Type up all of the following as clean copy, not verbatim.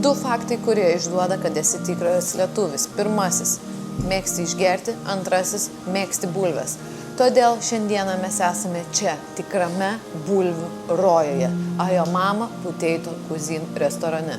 Du faktai, kurie išduoda, kad esi tikras lietuvis. Pirmasis – mėgsti išgerti, antrasis – mėgsti bulves. Todėl šiandieną mes esame čia, tikrame bulvių rojuje, Ajo Mama Potato Cuisine restorane.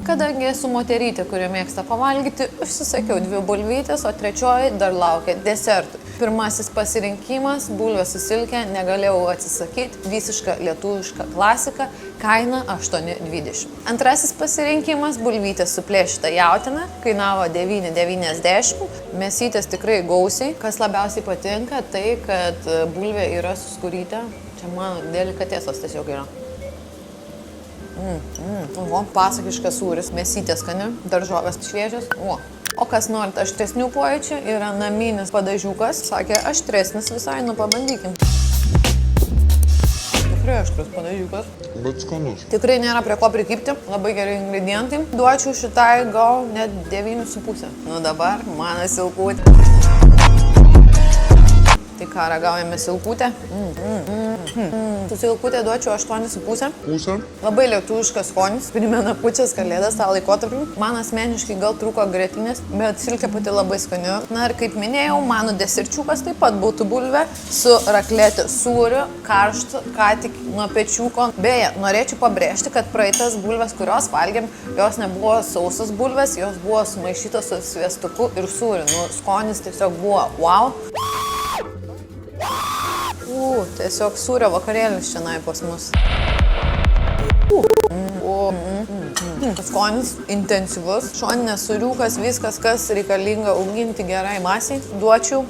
Kadangi esu moterytė, kuri mėgsta pavalgyti, užsisakiau 2 bulvytės, o 3 dar laukia desertų. Pirmasis pasirinkimas – bulvės su silke, negalėjau atsisakyti, visiška lietuviška klasika, kaina 8,20. Antrasis pasirinkimas – bulvytės su plėšyta jautiena, kainavo 9,90. Mėsytės tikrai gausiai. Kas labiausiai patinka, tai kad bulvė yra suskuryta. Čia mano delikatesas tiesiog yra. Pasakiškas sūris, mėsytės skani, daržovės šviežios. O kas norit aštresnių pojūčių, yra naminis padažiukas. Sakė, aštresnis visai, pabandykim. Tikrai aštrus padažiukas. Bet skanus. Tikrai nėra prie ko prikipti, labai geri ingredientai. Duočiau šitai gal net 9,5. Dabar mano silkutė. Tai ką, ragaujame silkutę? Su silkutė duočiau 8,5. Pusę? Labai lietuviškas skonis, primena pučias kalėdas tą laikotarpį. Man asmeniškai gal trūko grietinės, bet silkė pati labai skani. Na ir kaip minėjau, mano deserčiukas taip pat būtų bulvė su raklete sūriu, karštu, ką tik nuo pečiuko. Beje, norėčiau pabrėžti, kad praeitas bulves, kurios valgėm, jos nebuvo sausas bulves, jos buvo sumaišytos su sviestuku ir sūriu. Skonis tiesiog buvo wow. Tiesiog sūrio vakarėlis šiandien pas mus. Skonis intensyvus, šoninės sūriukas, viskas, kas reikalinga auginti gerai masiai. Duočiau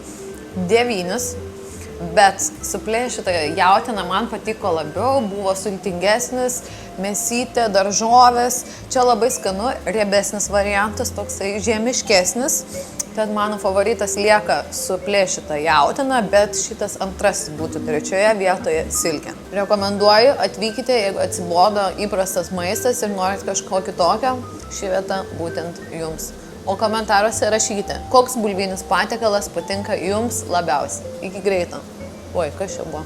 9, bet suplėšyta jautiena man patiko labiau, buvo sultingesnis, mėsytė, daržovės. Čia labai skanu, riebesnis variantas, toksai žemiškesnis. Tad mano favoritas lieka suplėšyta jautiena, bet šitas antrasis būtų 3 vietoje silkė. Rekomenduoju, atvykite, jeigu atsibodo įprastas maistas ir norit kažko kitokio, ši vieta būtent jums. O komentaruose rašykite, koks bulvinis patiekalas patinka jums labiausiai. Iki greito. Oi, kas čia buvo?